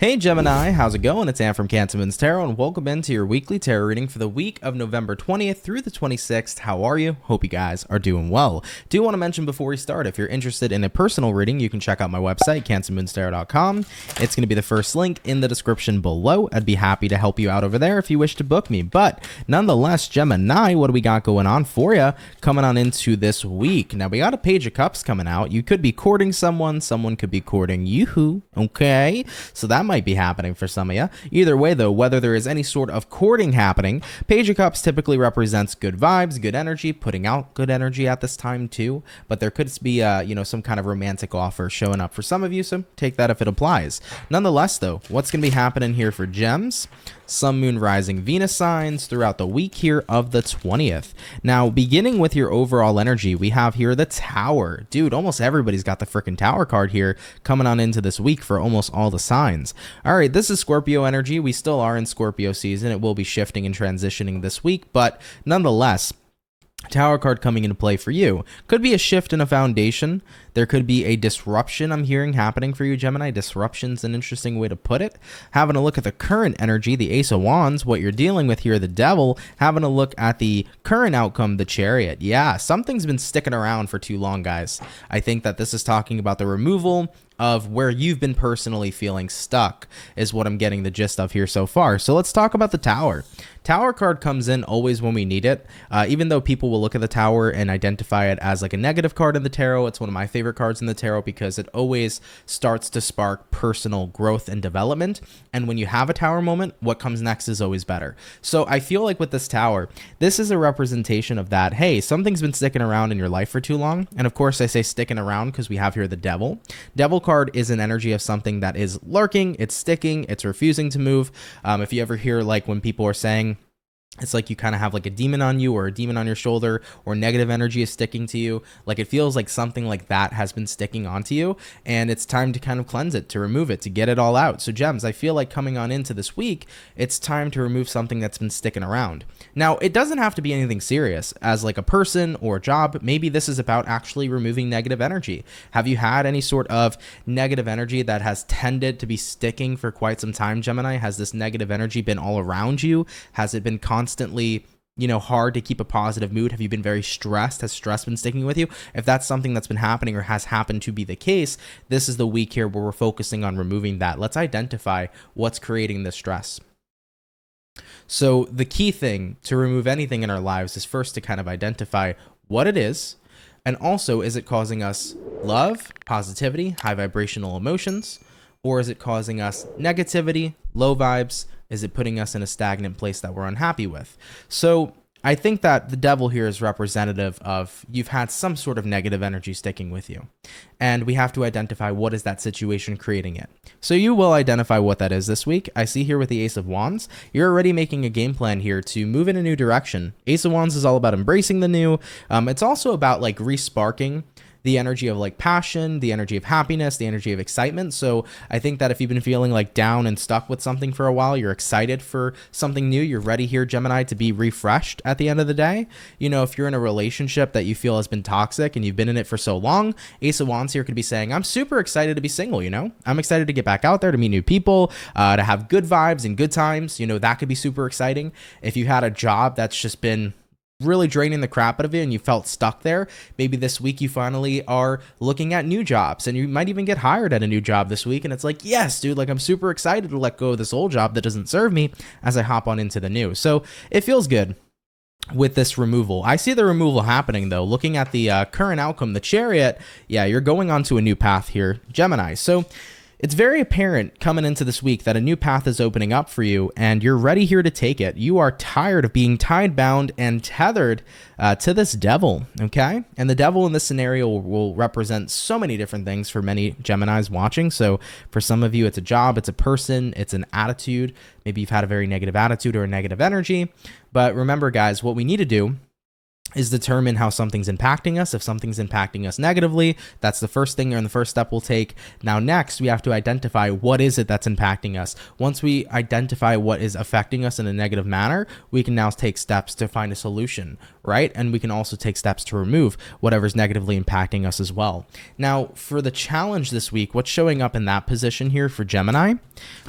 Hey Gemini, how's it going? It's Ann from CancerMoonsTarot, and welcome into your weekly tarot reading for the week of November 20th through the 26th. How are you? Hope you guys are doing well. Do want to mention before we start, if you're interested in a personal reading, you can check out my website, CancerMoonsTarot.com. It's going to be the first link in the description below. I'd be happy to help you out over there if you wish to book me. But nonetheless, Gemini, what do we got going on for you coming on into this week? Now, we got a Page of Cups coming out. You could be courting someone could be courting you, okay? So that might be happening for some of you. Either way though, whether there is any sort of courting happening, Page of Cups typically represents good vibes, good energy, putting out good energy at this time too, but there could be some kind of romantic offer showing up for some of you, so take that if it applies. Nonetheless though, what's going to be happening here for gems? Sun, Moon, Rising, Venus signs throughout the week here of the 20th. Now, beginning with your overall energy, we have here the Tower. Dude, almost everybody's got the freaking Tower card here coming on into this week for almost all the signs. All right, this is Scorpio energy. We still are in Scorpio season. It will be shifting and transitioning this week, but nonetheless, Tower card coming into play for you. Could be a shift in a foundation. There could be a disruption I'm hearing happening for you, Gemini. Disruption's an interesting way to put it. Having a look at the current energy, the Ace of Wands, what you're dealing with here, the Devil. Having a look at the current outcome, the Chariot. Yeah, something's been sticking around for too long, guys. I think that this is talking about the removal of where you've been personally feeling stuck is what I'm getting the gist of here so far. So let's talk about the Tower. Tower card comes in always when we need it. Even though people will look at the Tower and identify it as like a negative card in the tarot, it's one of my favorite cards in the tarot because it always starts to spark personal growth and development. And when you have a Tower moment, what comes next is always better. So I feel like with this Tower, this is a representation of that. Hey, something's been sticking around in your life for too long. And of course I say sticking around because we have here the Devil. Devil card is an energy of something that is lurking, it's sticking, it's refusing to move. If you ever hear like when people are saying it's like you kind of have like a demon on you or a demon on your shoulder or negative energy is sticking to you, like it feels like something like that has been sticking onto you and it's time to kind of cleanse it, to remove it, to get it all out. So gems, I feel like coming on into this week, it's time to remove something that's been sticking around. Now, it doesn't have to be anything serious as like a person or a job. Maybe this is about actually removing negative energy. Have you had any sort of negative energy that has tended to be sticking for quite some time, Gemini? Has this negative energy been all around you? Has it been constantly, hard to keep a positive mood? Have you been very stressed? Has stress been sticking with you? If that's something that's been happening or has happened to be the case, this is the week here where we're focusing on removing that. Let's identify what's creating the stress. So the key thing to remove anything in our lives is first to kind of identify what it is, and also, is it causing us love, positivity, high vibrational emotions, or is it causing us negativity, low vibes? Is it putting us in a stagnant place that we're unhappy with? So I think that the Devil here is representative of you've had some sort of negative energy sticking with you. And we have to identify what is that situation creating it. So you will identify what that is this week. I see here with the Ace of Wands, you're already making a game plan here to move in a new direction. Ace of Wands is all about embracing the new. It's also about like resparking the energy of like passion, the energy of happiness, the energy of excitement. So I think that if you've been feeling like down and stuck with something for a while, you're excited for something new, you're ready here, Gemini, to be refreshed at the end of the day. If you're in a relationship that you feel has been toxic and you've been in it for so long, Ace of Wands here could be saying, I'm super excited to be single, I'm excited to get back out there, to meet new people, to have good vibes and good times. That could be super exciting. If you had a job that's just been really draining the crap out of you and you felt stuck there, maybe this week you finally are looking at new jobs and you might even get hired at a new job this week, and it's like, yes, dude, like I'm super excited to let go of this old job that doesn't serve me as I hop on into the new. So it feels good with this removal. I see the removal happening though. Looking at the current outcome, the Chariot, yeah, you're going onto a new path here, Gemini. So it's very apparent coming into this week that a new path is opening up for you and you're ready here to take it. You are tired of being tied, bound, and tethered to this Devil, okay? And the Devil in this scenario will represent so many different things for many Geminis watching. So for some of you, it's a job, it's a person, it's an attitude. Maybe you've had a very negative attitude or a negative energy. But remember, guys, what we need to do is determine how something's impacting us. If something's impacting us negatively, that's the first thing and the first step we'll take. Now, next, we have to identify what is it that's impacting us. Once we identify what is affecting us in a negative manner, we can now take steps to find a solution, right? And we can also take steps to remove whatever's negatively impacting us as well. Now, for the challenge this week, what's showing up in that position here for Gemini?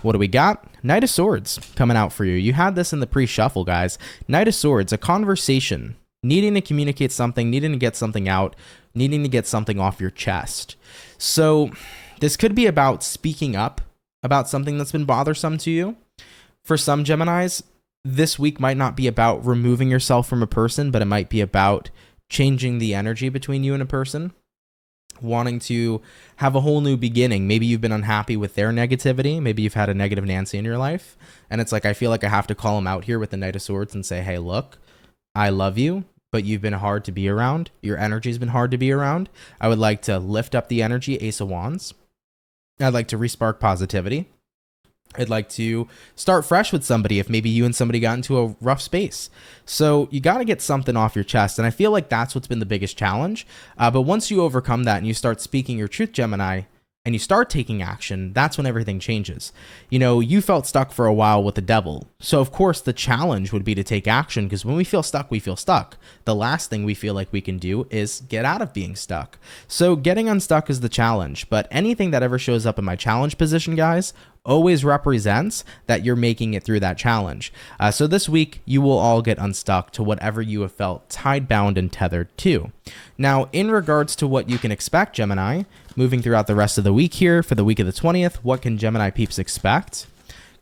What do we got? Knight of Swords coming out for you. You had this in the pre-shuffle, guys. Knight of Swords, a conversation. Needing to communicate something, needing to get something out, needing to get something off your chest. So this could be about speaking up about something that's been bothersome to you. For some Geminis, this week might not be about removing yourself from a person, but it might be about changing the energy between you and a person, wanting to have a whole new beginning. Maybe you've been unhappy with their negativity. Maybe you've had a negative Nancy in your life. And it's like, I feel like I have to call them out here with the Knight of Swords and say, hey, look, I love you, but you've been hard to be around. Your energy's been hard to be around. I would like to lift up the energy, Ace of Wands. I'd like to respark positivity. I'd like to start fresh with somebody if maybe you and somebody got into a rough space. So you got to get something off your chest. And I feel like that's what's been the biggest challenge. But once you overcome that and you start speaking your truth, Gemini, and you start taking action, that's when everything changes. You know, you felt stuck for a while with the devil. So of course the challenge would be to take action, because when we feel stuck, we feel stuck. The last thing we feel like we can do is get out of being stuck. So getting unstuck is the challenge, but anything that ever shows up in my challenge position, guys, always represents that you're making it through that challenge. So this week, you will all get unstuck to whatever you have felt tied, bound, and tethered to. Now, in regards to what you can expect, Gemini, moving throughout the rest of the week here for the week of the 20th, what can Gemini peeps expect?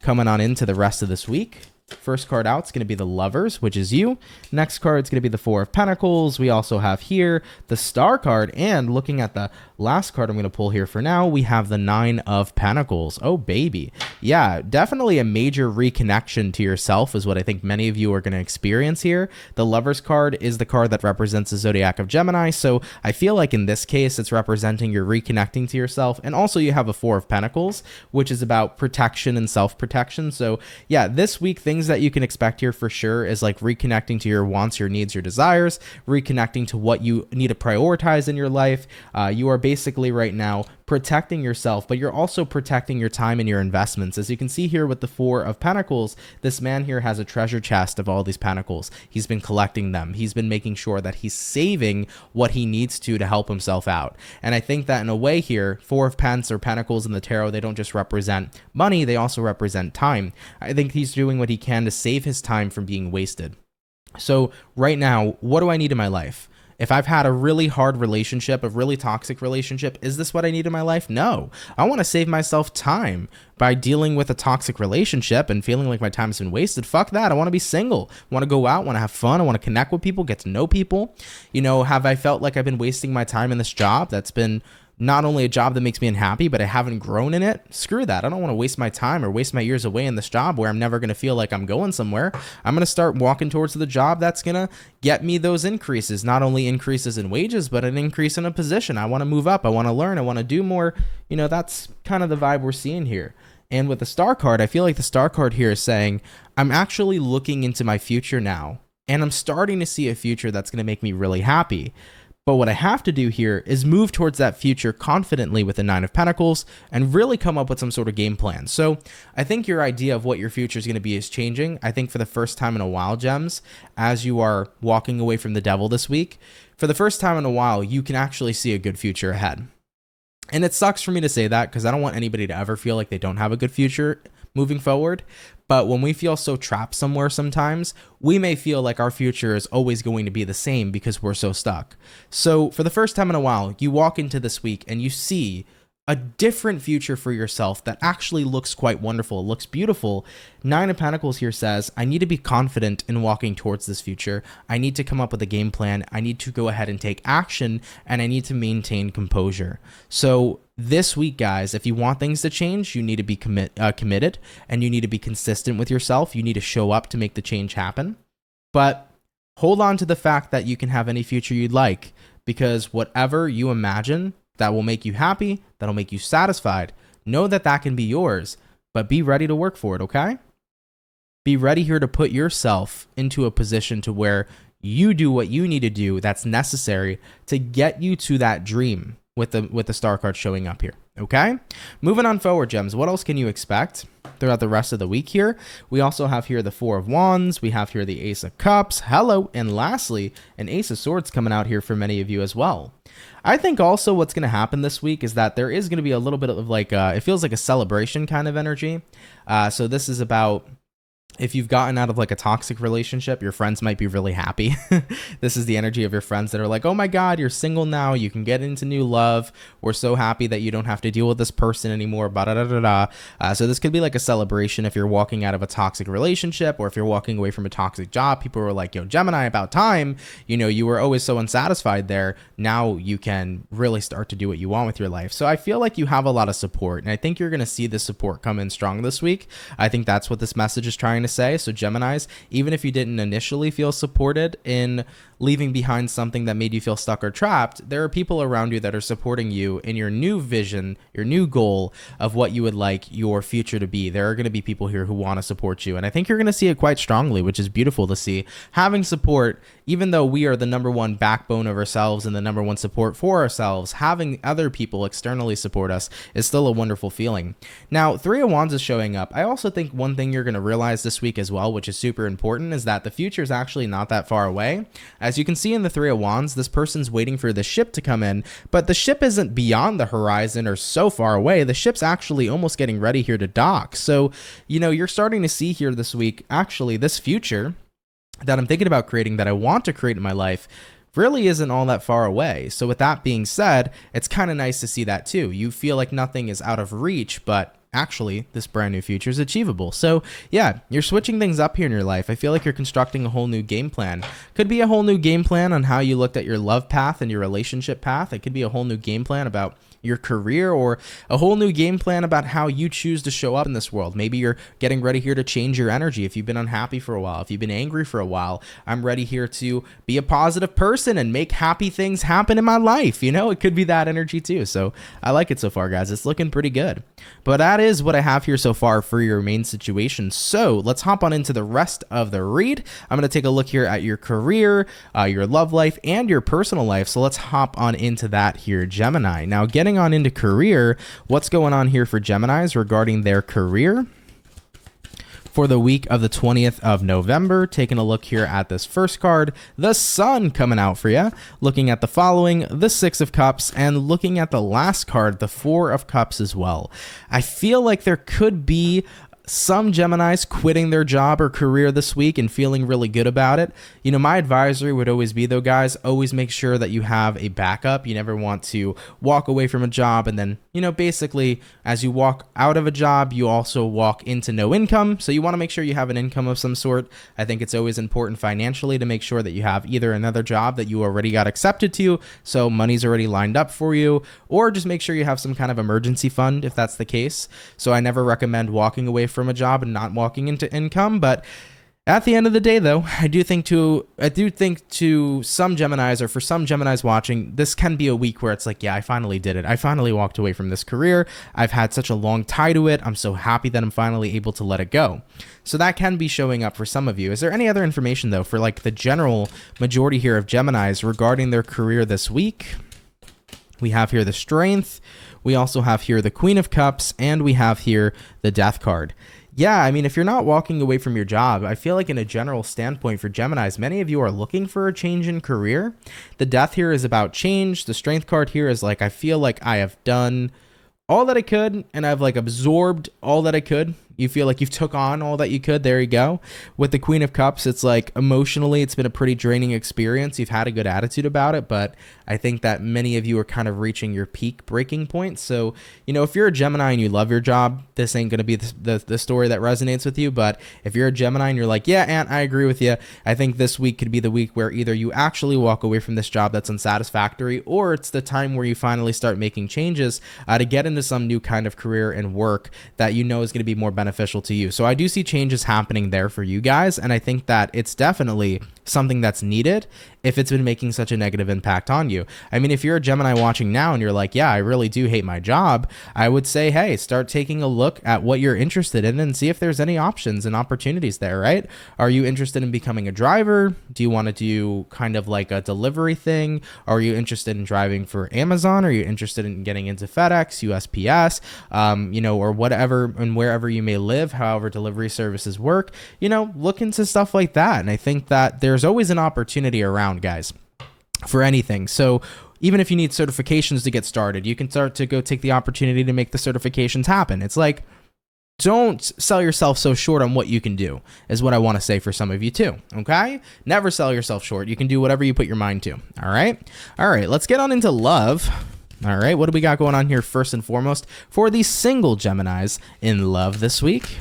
Coming on into the rest of this week. First card out is going to be the Lovers, which is you. Next card is going to be the Four of Pentacles. We also have here the Star card. And looking at the last card I'm going to pull here for now, we have the Nine of Pentacles. Oh, baby. Yeah, definitely a major reconnection to yourself is what I think many of you are going to experience here. The Lovers card is the card that represents the zodiac of Gemini. So I feel like in this case, it's representing you're reconnecting to yourself. And also you have a Four of Pentacles, which is about protection and self-protection. So yeah, this week, things that you can expect here for sure is like reconnecting to your wants, your needs, your desires, reconnecting to what you need to prioritize in your life. You are basically right now protecting yourself, but you're also protecting your time and your investments. As you can see here with the Four of Pentacles, this man here has a treasure chest of all these pentacles. He's been collecting them. He's been making sure that he's saving what he needs to help himself out. And I think that in a way here, Four of Pence or Pentacles in the tarot, they don't just represent money, they also represent time. I think he's doing what he can to save his time from being wasted. So right now, what do I need in my life? If I've had a really hard relationship, a really toxic relationship, is this what I need in my life? No. I want to save myself time by dealing with a toxic relationship and feeling like my time's been wasted. Fuck that. I want to be single. I want to go out, want to have fun. I want to connect with people, get to know people. You know, have I felt like I've been wasting my time in this job that's been not only a job that makes me unhappy, but I haven't grown in it? Screw that. I don't want to waste my time or waste my years away in this job where I'm never going to feel like I'm going somewhere. I'm going to start walking towards the job that's going to get me those increases, not only increases in wages, but an increase in a position. I want to move up. I want to learn. I want to do more. You know, that's kind of the vibe we're seeing here. And with the Star card, I feel like the Star card here is saying, I'm actually looking into my future now, and I'm starting to see a future that's going to make me really happy. But what I have to do here is move towards that future confidently with the Nine of Pentacles and really come up with some sort of game plan. So I think your idea of what your future is going to be is changing. I think for the first time in a while, Gems, as you are walking away from the devil this week, for the first time in a while, you can actually see a good future ahead. And it sucks for me to say that because I don't want anybody to ever feel like they don't have a good future moving forward. But when we feel so trapped somewhere sometimes, we may feel like our future is always going to be the same because we're so stuck. So for the first time in a while, you walk into this week and you see a different future for yourself that actually looks quite wonderful. It looks beautiful. Nine of Pentacles here says, I need to be confident in walking towards this future. I need to come up with a game plan. I need to go ahead and take action, and I need to maintain composure. So this week, guys, if you want things to change, you need to be committed, and you need to be consistent with yourself. You need to show up to make the change happen. But hold on to the fact that you can have any future you'd like, because whatever you imagine that will make you happy, that'll make you satisfied, know that that can be yours, but be ready to work for it, okay? Be ready here to put yourself into a position to where you do what you need to do that's necessary to get you to that dream with the star card showing up here. Okay, moving on forward, gems. What else can you expect throughout the rest of the week here? We also have here the Four of Wands. We have here the Ace of Cups. Hello. And lastly, an Ace of Swords coming out here for many of you as well. I think also what's going to happen this week is that there is going to be a little bit of like, it feels like a celebration kind of energy. So this is about, if you've gotten out of like a toxic relationship, your friends might be really happy. This is the energy of your friends that are like, oh my God, you're single now. You can get into new love. We're so happy that you don't have to deal with this person anymore. So this could be like a celebration if you're walking out of a toxic relationship, or if you're walking away from a toxic job. People were like, yo, Gemini, about time. You know, you were always so unsatisfied there. Now you can really start to do what you want with your life. So I feel like you have a lot of support, and I think you're going to see the support come in strong this week. I think that's what this message is trying to say. So Geminis, even if you didn't initially feel supported in leaving behind something that made you feel stuck or trapped, there are people around you that are supporting you in your new vision, your new goal of what you would like your future to be. There are going to be people here who want to support you, and I think you're going to see it quite strongly, which is beautiful to see. Having support, even though we are the number one backbone of ourselves and the number one support for ourselves, having other people externally support us is still a wonderful feeling. Now, Three of Wands is showing up. I also think one thing you're going to realize this week as well, which is super important, is that the future is actually not that far away. As you can see in the Three of Wands, this person's waiting for the ship to come in, but the ship isn't beyond the horizon or so far away. The ship's actually almost getting ready here to dock. So, you know, you're starting to see here this week, actually, this future that I'm thinking about creating, that I want to create in my life, really isn't all that far away. So with that being said, it's kind of nice to see that too. You feel like nothing is out of reach, but actually this brand new future is achievable. So yeah, you're switching things up here in your life. I feel like you're constructing a whole new game plan. Could be a whole new game plan on how you looked at your love path and your relationship path. It could be a whole new game plan about your career, or a whole new game plan about how you choose to show up in this world. Maybe you're getting ready here to change your energy. If you've been unhappy for a while, if you've been angry for a while, I'm ready here to be a positive person and make happy things happen in my life. You know, it could be that energy too. So I like it so far, guys. It's looking pretty good. But that is what I have here so far for your main situation. So let's hop on into the rest of the read. I'm going to take a look here at your career, your love life, and your personal life. So let's hop on into that here, Gemini. Now, getting on into career, what's going on here for Geminis regarding their career for the week of the 20th of November? Taking a look here at this first card, the Sun coming out for you. Looking at the following, the Six of Cups, and looking at the last card, the Four of Cups as well. I feel like there could be some Geminis quitting their job or career this week and feeling really good about it. You know, my advisory would always be, though, guys, always make sure that you have a backup. You never want to walk away from a job and then, you know, basically as you walk out of a job, you also walk into no income. So you want to make sure you have an income of some sort. I think it's always important financially to make sure that you have either another job that you already got accepted to, so money's already lined up for you, or just make sure you have some kind of emergency fund if that's the case. So I never recommend walking away from a job and not walking into income. But at the end of the day, though, I do think to some Geminis, or for some Geminis watching, this can be a week where it's like, yeah, I finally did it. I finally walked away from this career. I've had such a long tie to it. I'm so happy that I'm finally able to let it go. So that can be showing up for some of you. Is there any other information, though, for like the general majority here of Geminis regarding their career this week? We have here the Strength. We also have here the Queen of Cups, and we have here the Death card. Yeah, I mean, if you're not walking away from your job, I feel like in a general standpoint for Geminis, many of you are looking for a change in career. The Death here is about change. The Strength card here is like, I feel like I have done all that I could, and I've like absorbed all that I could. You feel like you've took on all that you could. There you go. With the Queen of Cups, it's like emotionally, it's been a pretty draining experience. You've had a good attitude about it, but I think that many of you are kind of reaching your peak breaking point. So, you know, if you're a Gemini and you love your job, this ain't going to be the story that resonates with you. But if you're a Gemini and you're like, yeah, Ant, I agree with you, I think this week could be the week where either you actually walk away from this job that's unsatisfactory, or it's the time where you finally start making changes to get into some new kind of career and work that you know is going to be more beneficial to you. So I do see changes happening there for you guys, and I think that it's definitely something that's needed if it's been making such a negative impact on you. I mean, if you're a Gemini watching now and you're like, yeah, I really do hate my job, I would say, hey, start taking a look at what you're interested in and see if there's any options and opportunities there, right? Are you interested in becoming a driver? Do you want to do kind of like a delivery thing? Are you interested in driving for Amazon? Are you interested in getting into FedEx, USPS, or whatever, and wherever you may live, however delivery services work, look into stuff like that. And I think that there's always an opportunity around, guys, for anything. So even if you need certifications to get started, you can start to go take the opportunity to make the certifications happen. It's like, don't sell yourself so short on what you can do, is what I want to say for some of you too, okay? Never sell yourself short. You can do whatever you put your mind to, all right? All right, let's get on into love. All right, what do we got going on here first and foremost for the single Geminis in love this week?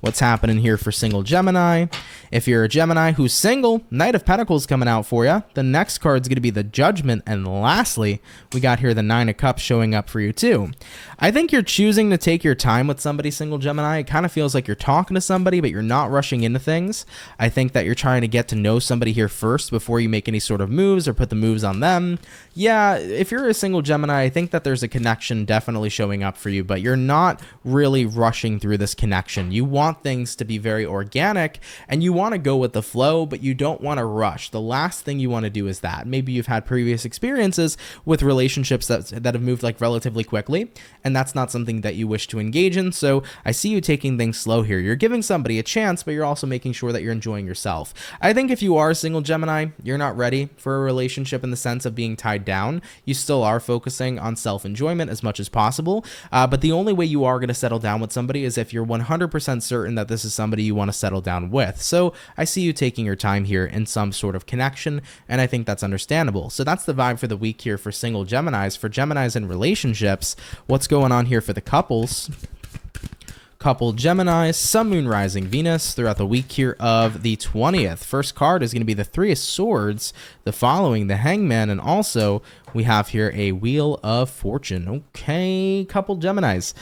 What's happening here for single Gemini? If you're a Gemini who's single, Knight of Pentacles coming out for you. The next card's going to be the Judgment. And lastly, we got here the Nine of Cups showing up for you too. I think you're choosing to take your time with somebody, single Gemini. It kind of feels like you're talking to somebody, but you're not rushing into things. I think that you're trying to get to know somebody here first before you make any sort of moves or put the moves on them. Yeah, if you're a single Gemini, I think that there's a connection definitely showing up for you, but you're not really rushing through this connection. You want things to be very organic and you want to go with the flow, but you don't want to rush. The last thing you want to do is that. Maybe you've had previous experiences with relationships that have moved like relatively quickly, and that's not something that you wish to engage in. So I see you taking things slow here. You're giving somebody a chance, but you're also making sure that you're enjoying yourself. I think if you are a single Gemini, you're not ready for a relationship in the sense of being tied down. You still are focusing on self-enjoyment as much as possible, but the only way you are going to settle down with somebody is if you're 100% certain that this is somebody you want to settle down with. So I see you taking your time here in some sort of connection, and I think that's understandable. So that's the vibe for the week here for single Geminis. For Geminis in relationships, what's going on here for the couples? Couple Gemini, Sun, Moon, Rising, Venus throughout the week here of the 20th. First card is going to be the Three of Swords, the following, the Hangman, and also we have here a Wheel of Fortune. Okay, couple Geminis.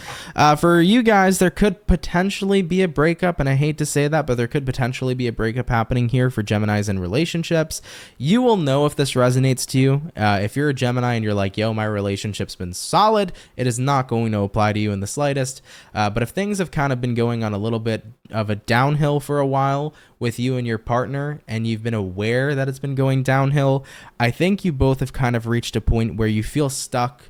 For you guys, there could potentially be a breakup, and I hate to say that, but there could potentially be a breakup happening here for Geminis in relationships. You will know if this resonates to you. If you're a Gemini and you're like, yo, my relationship's been solid, it is not going to apply to you in the slightest. But if things have kind of been going on a little bit of a downhill for a while with you and your partner, and you've been aware that it's been going downhill, I think you both have kind of reached a point where you feel stuck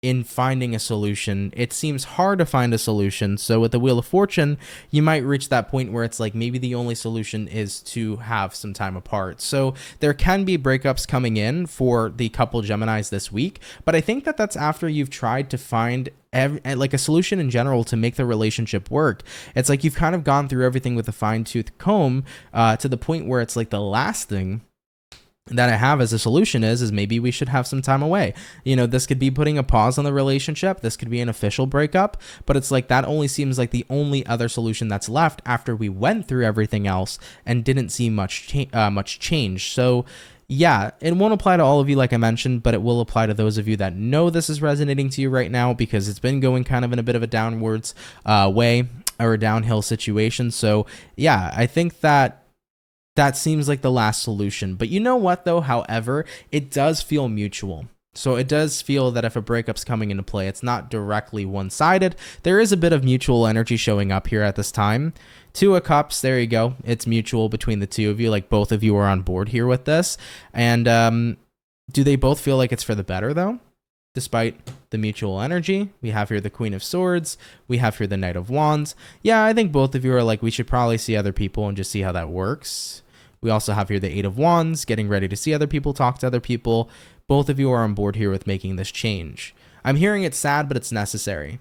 in finding a solution. It seems hard to find a solution. So with the Wheel of Fortune, you might reach that point where it's like maybe the only solution is to have some time apart. So there can be breakups coming in for the couple Geminis this week, but I think that that's after you've tried to find like a solution in general to make the relationship work. It's like you've kind of gone through everything with a fine-tooth comb to the point where it's like the last thing that I have as a solution is maybe we should have some time away. This could be putting a pause on the relationship. This could be an official breakup, but it's like that only seems like the only other solution that's left after we went through everything else and didn't see much change. So yeah, it won't apply to all of you, like I mentioned, but it will apply to those of you that know this is resonating to you right now because it's been going kind of in a bit of a downwards way or a downhill situation. So yeah, I think that seems like the last solution. But you know what though? However, it does feel mutual. So it does feel that if a breakup's coming into play, it's not directly one-sided. There is a bit of mutual energy showing up here at this time. Two of Cups, there you go. It's mutual between the two of you. Like both of you are on board here with this. And do they both feel like it's for the better though? Despite the mutual energy, we have here the Queen of Swords. We have here the Knight of Wands. Yeah, I think both of you are like, we should probably see other people and just see how that works. We also have here the Eight of Wands, getting ready to see other people, talk to other people. Both of you are on board here with making this change. I'm hearing it's sad, but it's necessary.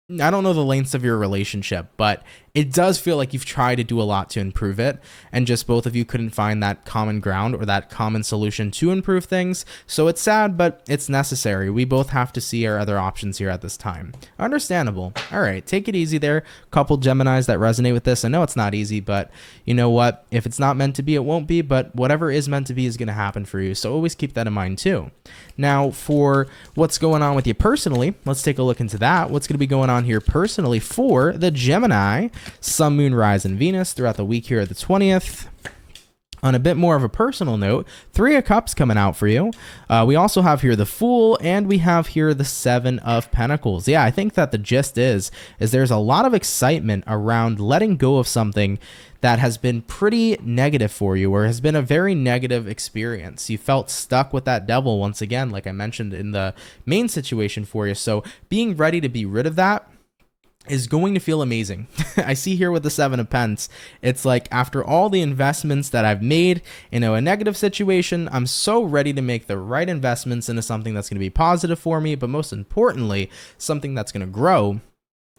I don't know the lengths of your relationship, but it does feel like you've tried to do a lot to improve it, and just both of you couldn't find that common ground or that common solution to improve things. So it's sad, but it's necessary. We both have to see our other options here at this time. Understandable. All right, take it easy there. Couple Geminis that resonate with this. I know it's not easy, but you know what? If it's not meant to be, it won't be, but whatever is meant to be is going to happen for you. So always keep that in mind too. Now, for what's going on with you personally, let's take a look into that. What's going to be going on here personally for the Gemini, Sun, Moon, Rise, and Venus throughout the week here at the 20th. On a bit more of a personal note, 3 of Cups coming out for you. We also have here the Fool, and we have here the 7 of Pentacles. Yeah, I think that the gist is there's a lot of excitement around letting go of something that has been pretty negative for you, or has been a very negative experience. You felt stuck with that devil once again, like I mentioned in the main situation for you. So being ready to be rid of that is going to feel amazing. I see here with the 7 of Pents, it's like after all the investments that I've made in a negative situation, I'm so ready to make the right investments into something that's going to be positive for me, but most importantly, something that's going to grow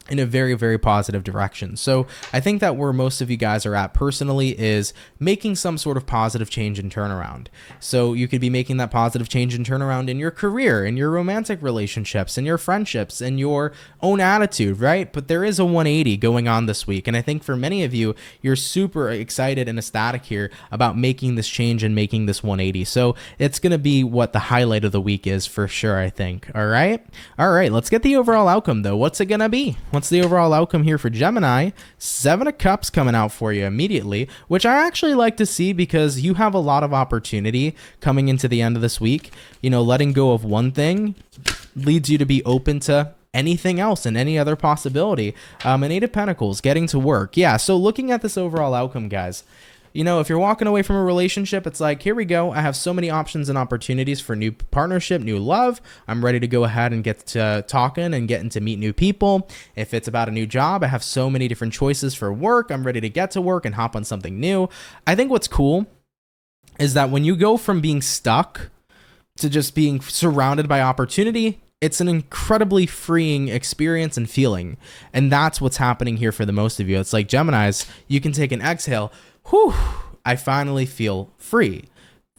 in a very, very positive direction. So I think that where most of you guys are at personally is making some sort of positive change and turnaround. So you could be making that positive change and turnaround in your career, in your romantic relationships, in your friendships, in your own attitude, right? But there is a 180 going on this week. And I think for many of you, you're super excited and ecstatic here about making this change and making this 180. So it's going to be what the highlight of the week is for sure, I think. All right. All right. Let's get the overall outcome though. What's it going to be? What's the overall outcome here for Gemini? 7 of Cups coming out for you immediately, which I actually like to see because you have a lot of opportunity coming into the end of this week. You know, letting go of one thing leads you to be open to anything else and any other possibility. An 8 of Pentacles, getting to work. Yeah, so looking at this overall outcome, guys, you know, if you're walking away from a relationship, it's like, here we go. I have so many options and opportunities for new partnership, new love. I'm ready to go ahead and get to talking and getting to meet new people. If it's about a new job, I have so many different choices for work. I'm ready to get to work and hop on something new. I think what's cool is that when you go from being stuck to just being surrounded by opportunity, it's an incredibly freeing experience and feeling. And that's what's happening here for the most of you. It's like Geminis, you can take an exhale. Whew, I finally feel free.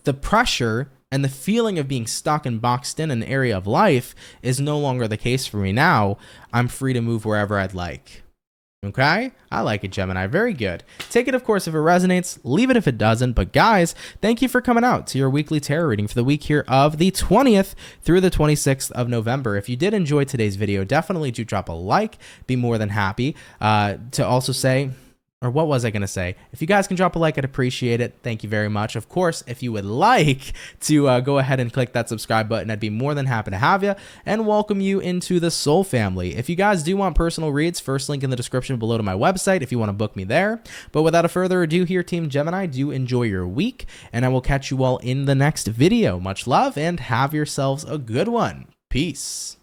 The pressure and the feeling of being stuck and boxed in an area of life is no longer the case for me now. I'm free to move wherever I'd like. Okay? I like it, Gemini. Very good. Take it, of course, if it resonates. Leave it if it doesn't. But guys, thank you for coming out to your weekly tarot reading for the week here of the 20th through the 26th of November. If you did enjoy today's video, definitely do drop a like. Be more than happy to also say... Or what was I going to say? If you guys can drop a like, I'd appreciate it. Thank you very much. Of course, if you would like to go ahead and click that subscribe button, I'd be more than happy to have you and welcome you into the Soul family. If you guys do want personal reads, first link in the description below to my website if you want to book me there. But without a further ado here, Team Gemini, do enjoy your week, and I will catch you all in the next video. Much love, and have yourselves a good one. Peace.